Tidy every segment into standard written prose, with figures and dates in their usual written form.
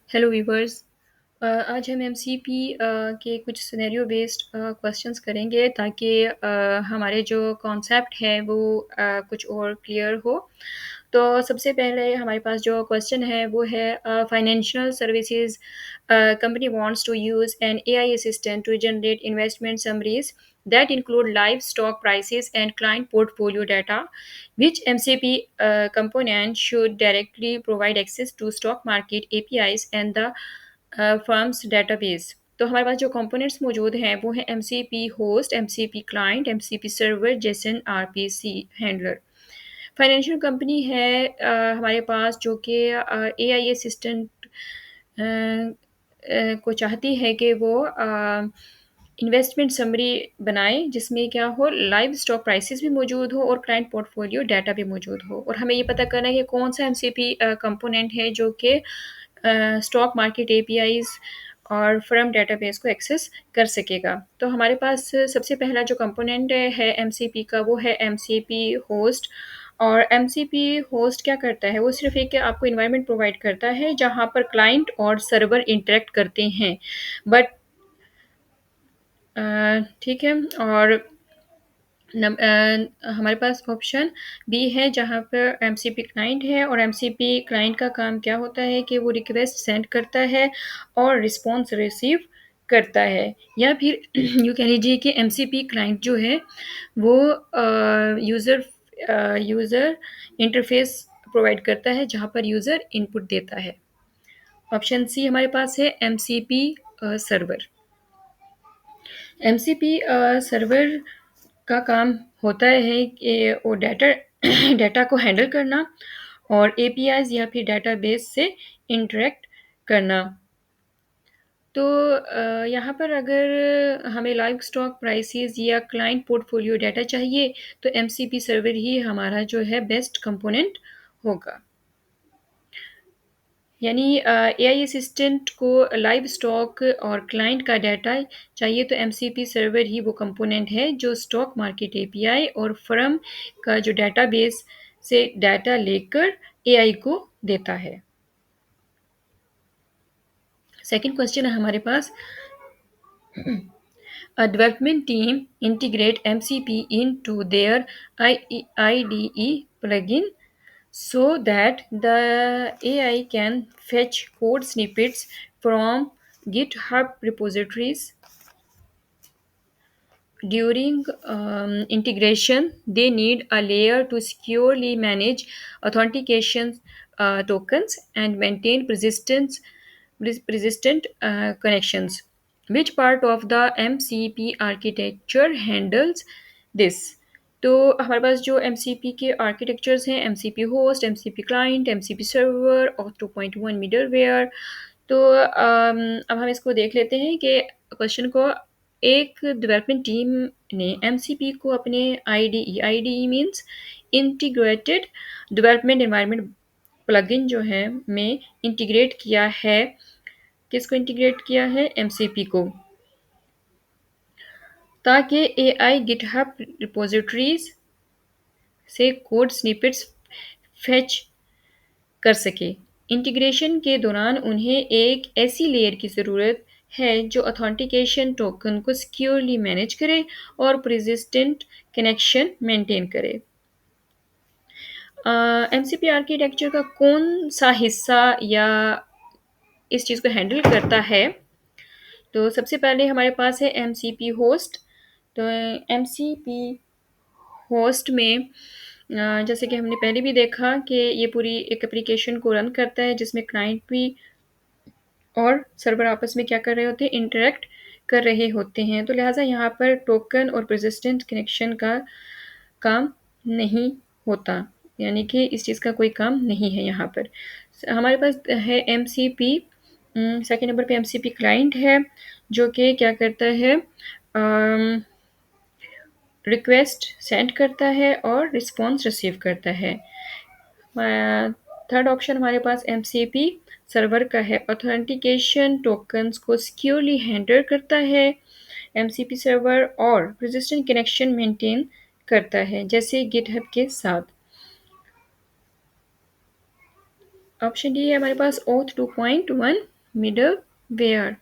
Hello viewers. आज हम MCP के कुछ सिनेरियो बेस्ड क्वेश्चंस करेंगे ताकि हमारे जो कॉन्सेप्ट है वो कुछ और क्लियर हो। तो सबसे पहले हमारे पास जो क्वेश्चन है वो है financial services company wants to use an AI assistant to generate investment summaries that include live stock prices and client portfolio data, which MCP component should directly provide access to stock market APIs and the firm's database. तो हमारे पास जो components मौजूद हैं वो है M C P host, M C P client, M C P server, JSON R P C handler. Financial company है हमारे पास जो कि ए आई असिस्टेंट को चाहती है कि वो इन्वेस्टमेंट समरी बनाए जिसमें क्या हो, लाइव स्टॉक प्राइसेस भी मौजूद हो और क्लाइंट पोर्टफोलियो डाटा भी मौजूद हो। और हमें ये पता करना है कि कौन सा एम सी पी कंपोनेंट है जो कि स्टॉक मार्केट एपीआईज और फर्म डेटाबेस को एक्सेस कर सकेगा। तो हमारे पास सबसे पहला जो कंपोनेंट है एमसीपी का वो है एमसीपी होस्ट। और एमसीपी होस्ट क्या करता है, वो सिर्फ एक आपको इन्वायरमेंट प्रोवाइड करता है जहाँ पर क्लाइंट और सर्वर इंटरेक्ट करते हैं। बट ठीक है। और हमारे पास ऑप्शन बी है जहाँ पर एमसीपी क्लाइंट है, और एमसीपी क्लाइंट का काम क्या होता है कि वो रिक्वेस्ट सेंड करता है और रिस्पॉन्स रिसीव करता है। या फिर यूँ कह लीजिए कि एमसीपी क्लाइंट जो है वो यूज़र यूज़र इंटरफेस प्रोवाइड करता है जहाँ पर यूज़र इनपुट देता है। ऑप्शन सी हमारे पास है एमसीपी सर्वर। एमसीपी सर्वर का काम होता है कि वो डाटा डाटा को हैंडल करना और एपीआईज या फिर डाटाबेस से इंटरेक्ट करना। तो यहाँ पर अगर हमें लाइव स्टॉक प्राइसेस या क्लाइंट पोर्टफोलियो डाटा चाहिए तो एमसीपी सर्वर ही हमारा जो है बेस्ट कंपोनेंट होगा। यानी एआई असिस्टेंट को लाइव स्टॉक और क्लाइंट का डाटा चाहिए तो एमसीपी सर्वर ही वो कंपोनेंट है जो स्टॉक मार्केट एपीआई और फर्म का जो डेटाबेस से डाटा लेकर एआई को देता है। सेकंड क्वेश्चन है हमारे पास, a development team integrate MCP into their IDE plugin so that the AI can fetch code snippets from GitHub repositories. During integration, they need a layer to securely manage authentication tokens and maintain persistent connections. Which part of the MCP architecture handles this? तो हमारे पास जो M C P के architectures हैं, M C P host, M C P client, M C P server और 2.1 middleware. तो अब हम इसको देख लेते हैं कि क्वेश्चन को, एक डेवलपमेंट टीम ने एम सी पी को अपने I D E means integrated development environment plugin जो है में इंटीग्रेट किया है। किसको इंटीग्रेट किया है? एम सी पी को, ताकि ए आई गिटहब रिपोजिटरीज से कोड स्निपेट्स फेच कर सके। इंटीग्रेशन के दौरान उन्हें एक ऐसी लेयर की ज़रूरत है जो ऑथेंटिकेशन टोकन को सिक्योरली मैनेज करे और परसिस्टेंट कनेक्शन मेंटेन करे। एम सी पी आर्किटेक्चर का कौन सा हिस्सा या इस चीज़ को हैंडल करता है? तो सबसे पहले हमारे पास है एम सी पी होस्ट। तो एम सी पी होस्ट में जैसे कि हमने पहले भी देखा कि ये पूरी एक एप्लीकेशन को रन करता है जिसमें क्लाइंट भी और सर्वर आपस में क्या कर रहे होते हैं? इंटरेक्ट कर रहे होते हैं। तो लिहाजा यहाँ पर टोकन और परसिस्टेंट कनेक्शन का काम नहीं होता, यानी कि इस चीज़ का कोई काम नहीं है यहाँ पर। हमारे पास है M C P, second number पे एम सी पी क्लाइंट है जो कि क्या करता है, रिक्वेस्ट सेंड करता है और रिस्पॉन्स रिसीव करता है। थर्ड ऑप्शन हमारे पास एम सी पी सर्वर का है, ऑथेंटिकेशन टोकन्स को सिक्योरली हैंडल करता है एम सी पी सर्वर और रेजिस्टेंट कनेक्शन मेंटेन करता है जैसे गिटहब के साथ। ऑप्शन डी है हमारे पास ओथ 2.1। मिडलवेयर।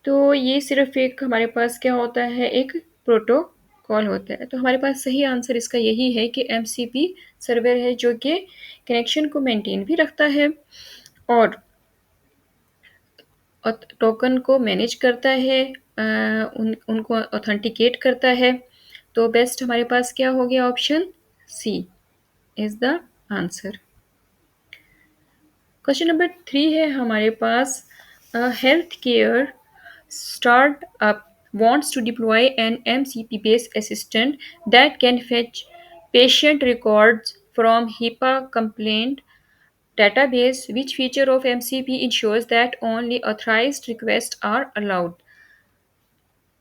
तो ये सिर्फ एक हमारे पास क्या होता है, एक प्रोटोकॉल होता है। तो हमारे पास सही आंसर इसका यही है कि एमसीपी सर्वर है जो कि कनेक्शन को मेंटेन भी रखता है और टोकन को मैनेज करता है, उनको ऑथेंटिकेट करता है। तो बेस्ट हमारे पास क्या हो गया, option C is the answer. Question number 3 है हमारे पास, health care startup wants to deploy an MCP-based assistant that can fetch patient records from HIPAA complaint database. Which feature of MCP ensures that only authorized requests are allowed?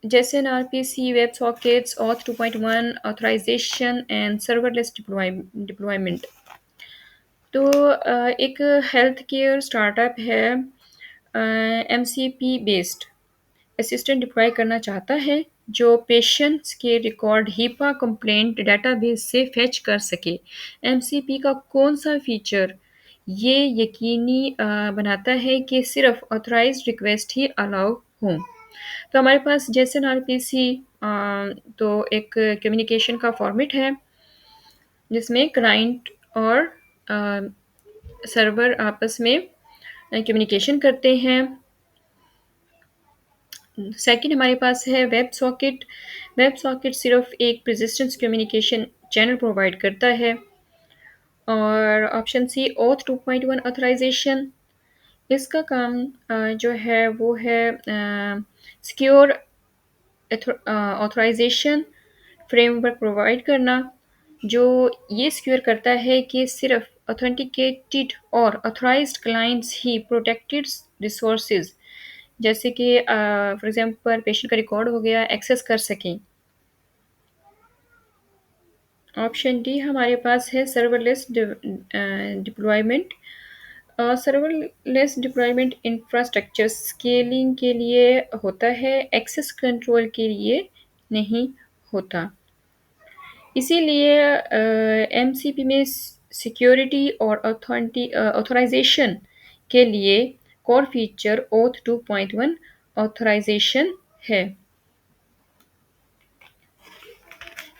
जैसे RPC, WebSockets, Auth 2.1, authorization and serverless deployment। तो एक health care startup है, M C P based assistant deploy करना चाहता है जो patients के record HIPAA compliant database से फेच कर सके। एमसीपी का कौन सा फीचर ये यकीनी बनाता है कि सिर्फ ऑथराइज्ड रिक्वेस्ट ही अलाउ हों? तो हमारे पास जेसन आरपीसी तो एक कम्युनिकेशन का फॉर्मेट है जिसमें क्लाइंट और सर्वर आपस में कम्युनिकेशन करते हैं। सेकंड हमारे पास है वेब सॉकेट। वेब सॉकेट सिर्फ एक persistence कम्युनिकेशन चैनल प्रोवाइड करता है। और ऑप्शन सी ओथ 2.1 ऑथराइजेशन, इसका काम जो है वो है सिक्योर ऑथराइजेशन फ्रेमवर्क प्रोवाइड करना, जो ये सिक्योर करता है कि सिर्फ ऑथेंटिकेटेड और ऑथराइज्ड क्लाइंट्स ही प्रोटेक्टेड रिसोर्सेज जैसे कि फॉर एग्जांपल पेशेंट का रिकॉर्ड हो गया एक्सेस कर सकें। ऑप्शन डी हमारे पास है serverless deployment. Serverless deployment infrastructure scaling के लिए होता है, एक्सेस कंट्रोल के लिए नहीं होता। इसीलिए एम सी पी में सिक्योरिटी और ऑथराइजेशन के लिए कोर फीचर ओथ 2.1 ऑथराइजेशन है।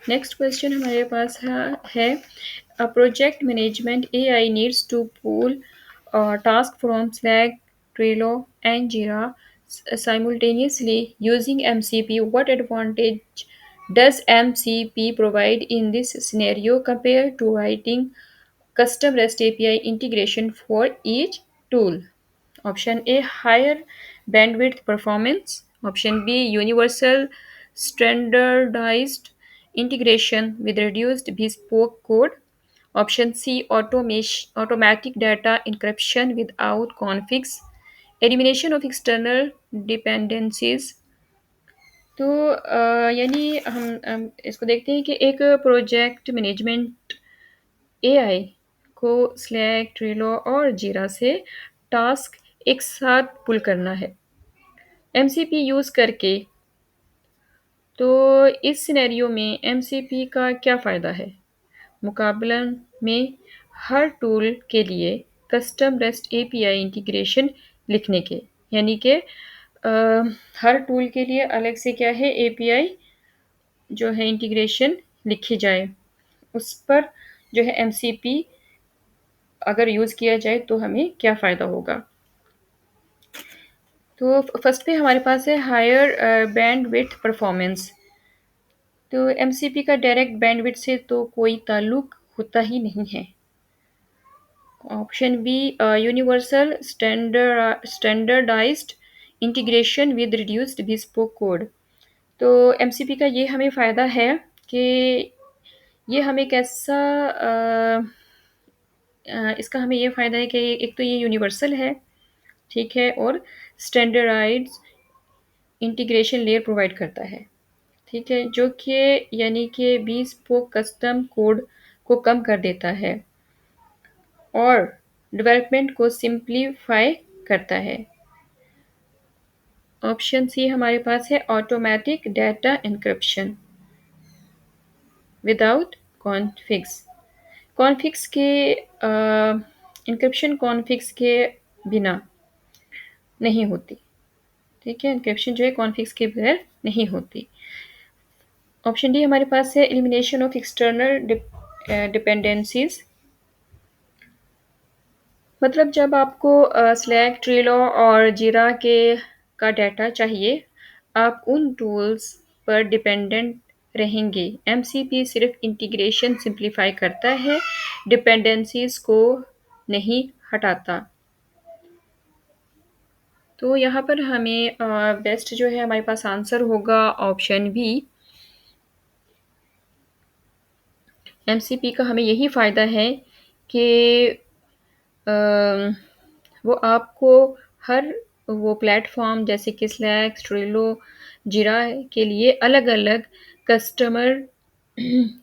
नेक्स्ट क्वेश्चन हमारे पास है project management AI needs to pull task from Slack, Trello and Jira simultaneously using MCP. What advantage does MCP provide in this scenario compared to writing custom REST API integration for each tool? Option A higher bandwidth performance. Option B universal standardized integration with reduced bespoke code. Option C automatic data encryption without configs. Elimination of external dependencies। तो यानी हम इसको देखते हैं कि एक project management AI को slack, ट्रिलो और जीरा से टास्क एक साथ पुल करना है एमसीपी यूज़ करके। तो इस सिनेरियो में एमसीपी का क्या फ़ायदा है मुकाबलन में हर टूल के लिए कस्टम रेस्ट एपीआई इंटीग्रेशन लिखने के, यानी कि हर टूल के लिए अलग से क्या है एपीआई जो है इंटीग्रेशन लिखी जाए, उस पर जो है एमसीपी अगर यूज़ किया जाए तो हमें क्या फ़ायदा होगा। तो फर्स्ट पे हमारे पास है हायर बैंडविड्थ परफॉर्मेंस। तो एमसीपी का डायरेक्ट बैंडविड्थ से तो कोई ताल्लुक होता ही नहीं है। Option B universal standardised integration with reduced bespoke code. तो एमसीपी का ये हमें फ़ायदा है कि ये हमें कैसा इसका हमें ये फ़ायदा है कि एक तो ये यूनिवर्सल है, ठीक है, और स्टैंडर्डाइज्ड इंटीग्रेशन लेयर प्रोवाइड करता है, ठीक है, जो कि यानी कि bespoke कस्टम कोड को कम कर देता है और डेवलपमेंट को सिंप्लीफाई करता है। ऑप्शन सी हमारे पास है ऑटोमेटिक डाटा एन्क्रिप्शन विदाउट कॉन्फिग्स। कॉन्फिग्स के इंक्रिप्शन कॉन्फिग्स के बिना नहीं होती। ठीक है, एन्क्रिप्शन जो है कॉन्फिग्स के बगैर नहीं होती। ऑप्शन डी हमारे पास है एलिमिनेशन ऑफ एक्सटर्नल डिपेंडेंसीज। मतलब जब आपको स्लैक, ट्रिलो और जीरा के का डाटा चाहिए, आप उन टूल्स पर डिपेंडेंट रहेंगे। एमसीपी सिर्फ इंटीग्रेशन सिंप्लीफाई करता है, डिपेंडेंसीज को नहीं हटाता। तो यहाँ पर हमें बेस्ट जो है हमारे पास आंसर होगा ऑप्शन बी। एमसीपी का हमें यही फ़ायदा है कि अ, वो आपको हर वो प्लेटफ़ॉर्म जैसे कि स्लैक, ट्रिलो, जिरा के लिए अलग-अलग customer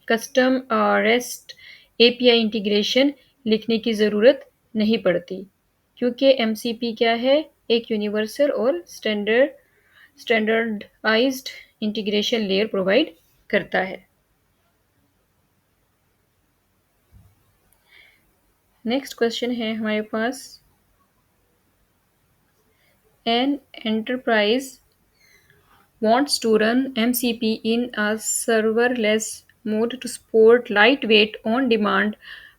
custom rest API integration लिखने की ज़रूरत नहीं पड़ती, क्योंकि एमसीपी क्या है, एक यूनिवर्सल और स्टैंडर्डाइज्ड इंटीग्रेशन लेयर प्रोवाइड करता है। नेक्स्ट क्वेश्चन है हमारे पास, an enterprise wants to run MCP in a serverless mode to support lightweight on-demand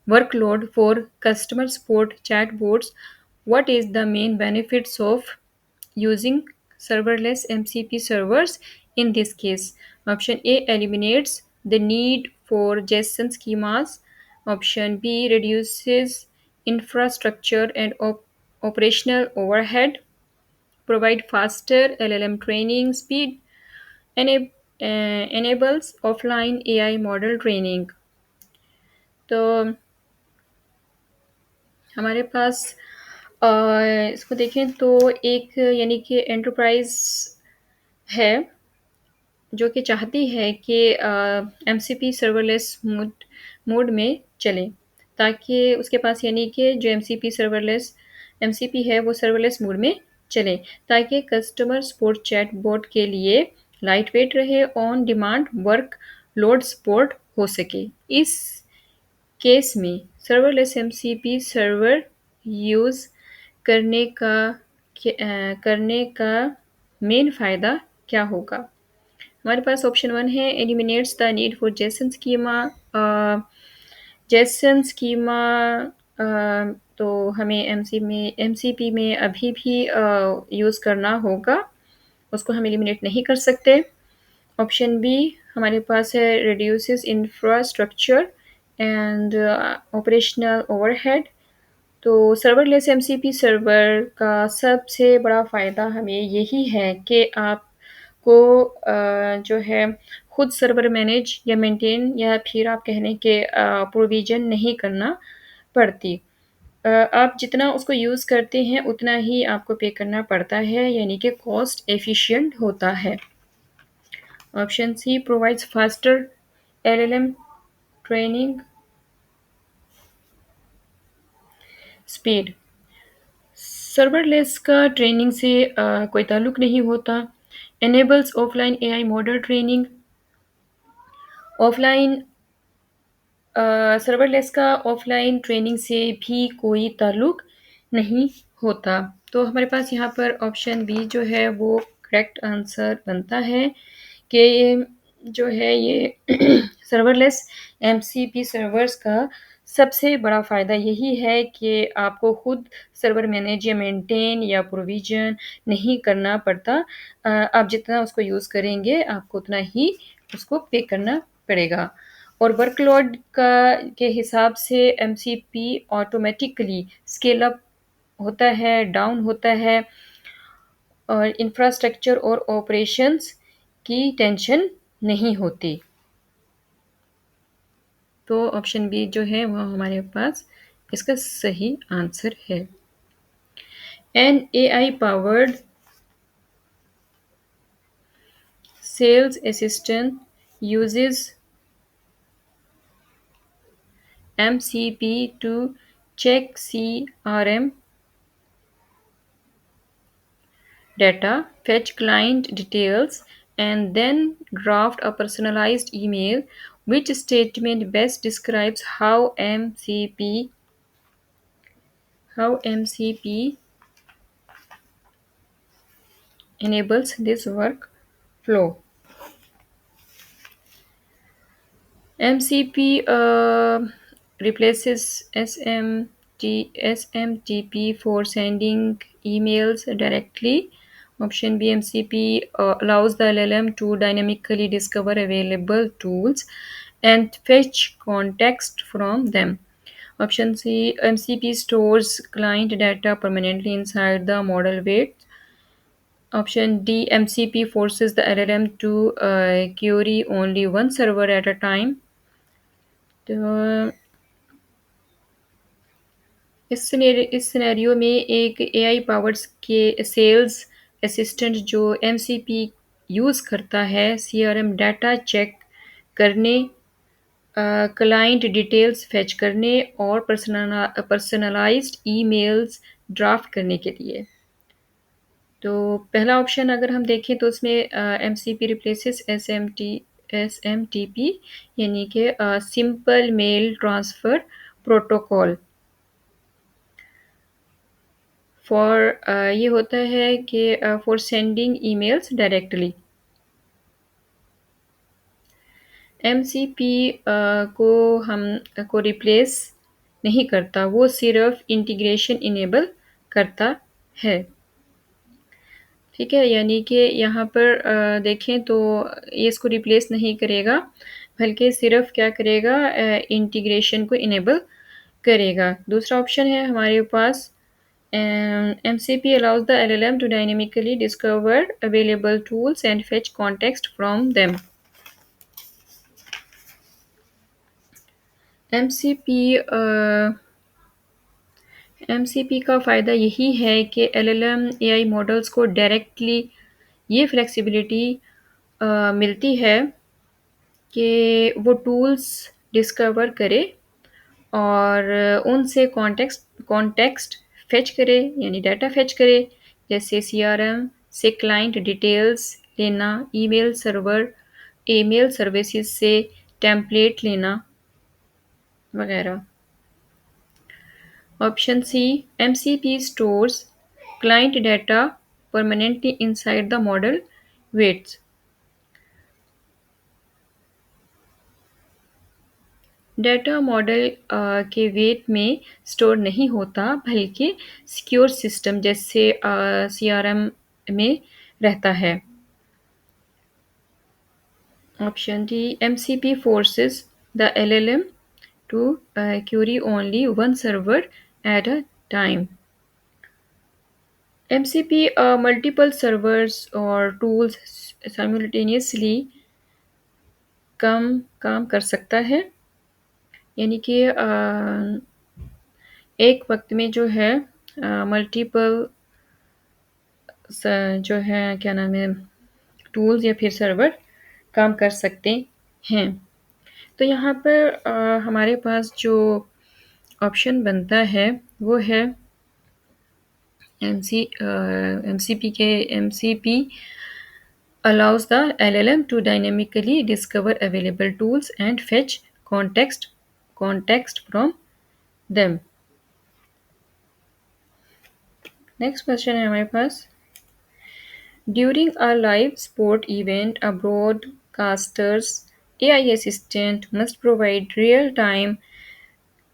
workload for customer support chatbots. What is the main benefits of using serverless MCP servers in this case? Option A eliminates the need for JSON schemas. Option B reduces infrastructure and operational overhead, provide faster LLM training speed, enables offline AI model training. तो हमारे पास अ, इसको देखें तो एक यानी कि enterprise है जो कि चाहती है कि एमसीपी सर्वरलेस मोड में चले, ताकि उसके पास यानी कि जो एमसीपी है वो सर्वरलेस मोड में चले, ताकि कस्टमर सपोर्ट चैट बोट के लिए लाइट वेट रहे, on demand work load support हो सके। इस केस में सर्वरलेस एमसीपी सर्वर यूज़ करने का करने का मेन फ़ायदा क्या होगा? हमारे पास ऑप्शन वन है eliminates the need for Jason schema. Jason schema तो हमें एमसीपी में अभी भी यूज़ करना होगा, उसको हम एलिमिनेट नहीं कर सकते। ऑप्शन बी हमारे पास है reduces infrastructure and operational overhead. तो सर्वरलेस एमसीपी सर्वर का सबसे बड़ा फ़ायदा हमें यही है कि आपको जो है खुद सर्वर मैनेज या मेंटेन या फिर आप कह लें कि प्रोविज़न नहीं करना पड़ती। आप जितना उसको यूज़ करते हैं उतना ही आपको पे करना पड़ता है, यानी कि कॉस्ट एफिशिएंट होता है। Option C provides faster LLM training speed. Serverless का ट्रेनिंग से कोई ताल्लुक नहीं होता। Enables offline AI model training. Offline serverless का ऑफलाइन ट्रेनिंग से भी कोई ताल्लुक नहीं होता। तो हमारे पास यहाँ पर ऑप्शन बी जो है वो करेक्ट आंसर बनता है कि जो है ये सर्वरलेस एमसीपी सर्वर्स का सबसे बड़ा फ़ायदा यही है कि आपको खुद सर्वर मैनेज या मेंटेन या प्रोविज़न नहीं करना पड़ता। आप जितना उसको यूज़ करेंगे आपको उतना ही उसको पे करना पड़ेगा। और वर्कलोड का के हिसाब से एमसीपी ऑटोमेटिकली स्केल अप होता है, डाउन होता है, और इंफ्रास्ट्रक्चर और ऑपरेशंस की टेंशन नहीं होती। तो ऑप्शन बी जो है वो हमारे पास इसका सही आंसर है। An AI powered sales assistant uses MCP to check CRM data, fetch client details, and then draft a personalized email. Which statement best describes how MCP enables this workflow. MCP replaces SMTP for sending emails directly. Option B, MCP allows the LLM to dynamically discover available tools and fetch context from them. Option C, MCP stores client data permanently inside the model weight. Option D, MCP forces the LLM to query only one server at a time. तो इस scenario में एक AI powered के sales assistant जो MCP use करता है CRM data check करने, client details fetch करने और पर्सनलाइज्ड ईमेल्स ड्राफ्ट करने के लिए। तो पहला ऑप्शन अगर हम देखें तो उसमें एमसीपी रिप्लेसेस एसएमटीपी यानी कि simple mail transfer protocol for ये होता है कि for sending emails directly. MCP को हम को रिप्लेस नहीं करता, वो सिर्फ इंटीग्रेशन इनेबल करता है। ठीक है, यानी कि यहाँ पर देखें तो ये इसको रिप्लेस नहीं करेगा, बल्कि सिर्फ क्या करेगा, इंटीग्रेशन को इनेबल करेगा। दूसरा ऑप्शन है हमारे पास MCP allows the LLM to dynamically discover available tools and fetch context from them. MCP MCP का फ़ायदा यही है कि LLM AI मॉडल्स को डायरेक्टली ये फ्लेक्सिबिलिटी मिलती है कि वो टूल्स डिस्कवर करे और उनसे कॉन्टेक्स्ट फेच करे यानी डाटा फेच करे, जैसे सीआरएम से क्लाइंट डिटेल्स लेना, ईमेल सर्विसेज से टेम्पलेट लेना वगैरह। Option C, MCP stores client data permanently inside the model weights. Data model के वेट में स्टोर नहीं होता, बल्कि सिक्योर सिस्टम जैसे सीआरएम में रहता है। Option D, MCP forces the LLM to query only one server at a time. MCP multiple servers or tools simultaneously काम कर सकता है, यानी कि एक वक्त में जो है मल्टीपल जो है क्या नाम है टूल्स या फिर सर्वर काम कर सकते हैं। तो यहाँ पर हमारे पास जो ऑप्शन बनता है वो है MCP allows the LLM to dynamically discover available tools and fetch context from them. Next question है हमारे पास, during a live sport event a broadcasters AI assistant must provide real-time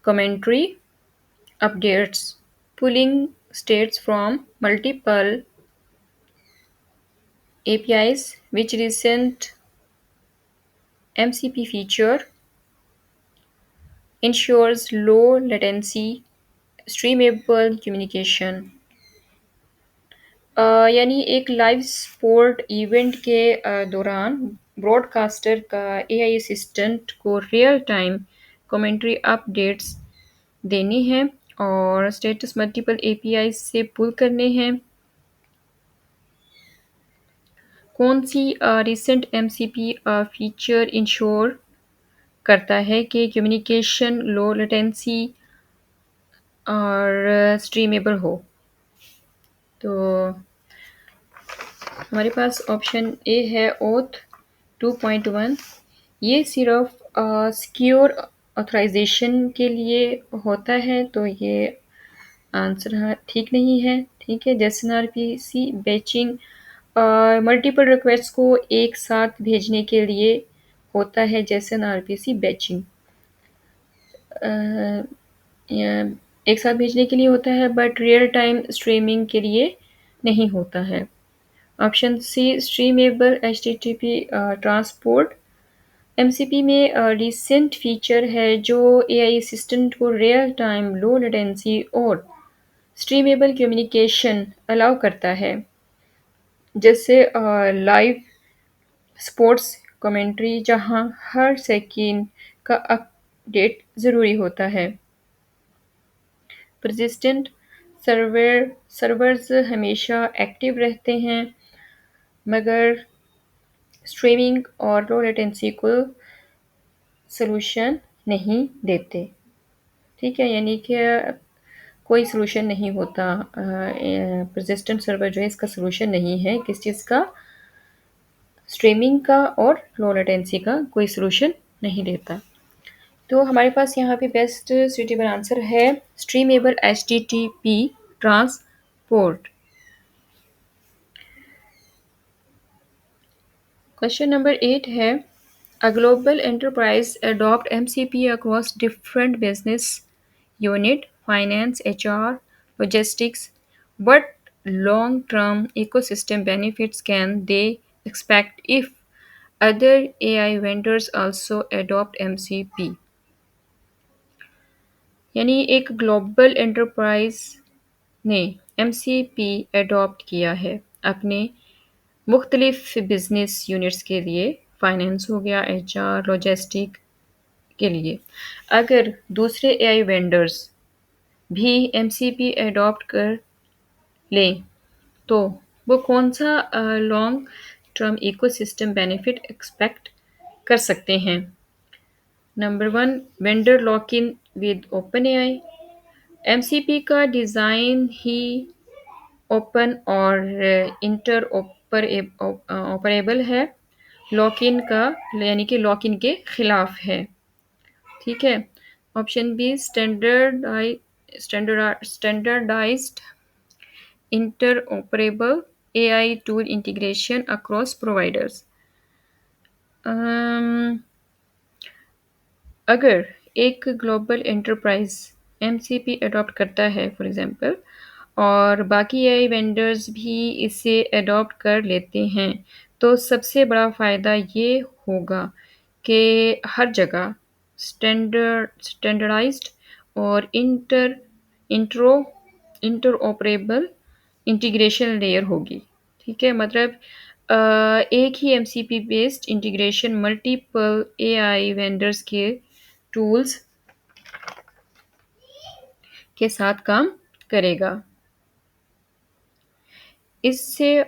commentary updates, pulling states from multiple APIs. Which recent MCP feature ensures low latency streamable communication? यानी एक live sport event के दौरान broadcaster का AI assistant को real time commentary updates देनी है और status multiple API से पुल करने हैं। कौन सी रिसेंट एमसीपी फीचर इंश्योर करता है कि कम्युनिकेशन लो लेटेंसी और स्ट्रीमेबल हो? तो हमारे पास ऑप्शन ए है ओथ 2.1। ये सिर्फ सिक्योर ऑथराइजेशन के लिए होता है, तो ये आंसर ठीक नहीं है। ठीक है, जैसे आरपीसी बैचिंग मल्टीपल रिक्वेस्ट को एक साथ भेजने के लिए होता है जैसे आरपीसी बैचिंग। एक साथ भेजने के लिए होता है बट रियल टाइम स्ट्रीमिंग के लिए नहीं होता है। Option C streamable HTTP transport. MCP में रिसेंट फीचर है जो एआई असिस्टेंट को रियल टाइम लो लेटेंसी और स्ट्रीमेबल कम्युनिकेशन अलाउ करता है, जैसे लाइव स्पोर्ट्स कमेंट्री जहां हर सेकंड का अपडेट ज़रूरी होता है। परसिस्टेंट सर्वर्स हमेशा एक्टिव रहते हैं मगर स्ट्रीमिंग और लो लेटेंसी को सॉल्यूशन नहीं देते। ठीक है, यानी कि कोई सॉल्यूशन नहीं होता। परसिस्टेंट सर्वर जो है इसका सॉल्यूशन नहीं है किस चीज़ का, स्ट्रीमिंग का और लो लेटेंसी का कोई सॉल्यूशन नहीं देता। तो हमारे पास यहाँ पे बेस्ट सुटेबल आंसर है स्ट्रीमेबल एचटीटीपी ट्रांसपोर्ट। क्वेश्चन नंबर 8 है A global enterprise adopt MCP across different business unit, finance, HR, logistics. What long-term ecosystem benefits can they expect if other AI vendors also adopt MCP? यानी एक global enterprise ने MCP adopt किया है अपने मुख्तलिफ business units के लिए, finance हो गया, HR, लॉजिस्टिक के लिए। अगर दूसरे एआई वेंडर्स भी MCP अडॉप्ट कर लें तो वो कौन सा long term ecosystem benefit expect कर सकते हैं। Number 1, vendor lock in with open AI. MCP का डिज़ाइन ही ओपन और इंटर ऑपरेबल है, लॉक इन का यानी कि लॉक इन के खिलाफ है। ठीक है। Option B standardised interoperable AI tool integration across providers. अगर एक ग्लोबल एंटरप्राइज MCP अडॉप्ट करता है फॉर एग्जांपल और बाकी एआई वेंडर्स भी इसे अडॉप्ट कर लेते हैं तो सबसे बड़ा फ़ायदा ये होगा कि हर जगह स्टैंडर्डाइज्ड और इंट्रो इंटरऑपरेबल इंटीग्रेशन लेयर होगी। ठीक है, मतलब एक ही MCP based integration multiple AI vendors के टूल्स के साथ काम करेगा। इससे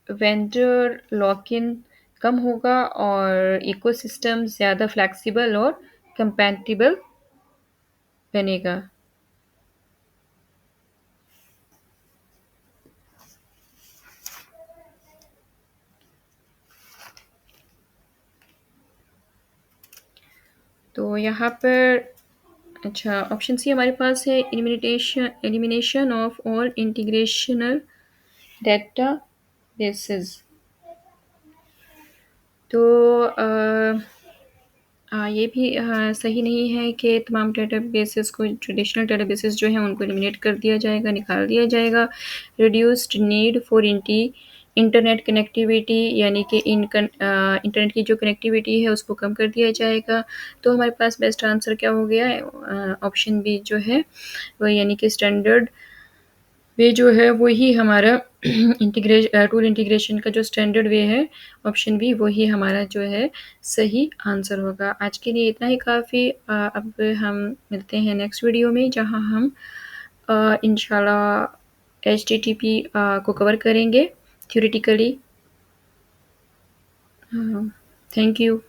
वेंडर लॉक इन कम होगा और इकोसिस्टम ज़्यादा फ्लेक्सिबल और कंपैटिबल बनेगा। तो यहाँ पर अच्छा ऑप्शन सी हमारे पास है elimination of all integrational data basis. तो ये भी सही नहीं है कि तमाम डेटाबेसेस को, ट्रेडिशनल डेटाबेसेस जो हैं उनको एलिमिनेट कर दिया जाएगा, निकाल दिया जाएगा। Reduced need for internet connectivity, यानी कि इंटरनेट की जो कनेक्टिविटी है उसको कम कर दिया जाएगा। तो हमारे पास बेस्ट आंसर क्या हो गया है, ऑप्शन बी जो है वो, यानी कि स्टैंडर्ड वे जो है वही हमारा टूल इंटीग्रेशन का जो स्टैंडर्ड वे है, ऑप्शन बी वही हमारा जो है सही आंसर होगा। आज के लिए इतना ही काफ़ी। अब हम मिलते हैं नेक्स्ट वीडियो में जहां हम इंशाल्लाह HTTP को कवर करेंगे थ्योरेटिकली। Thank you.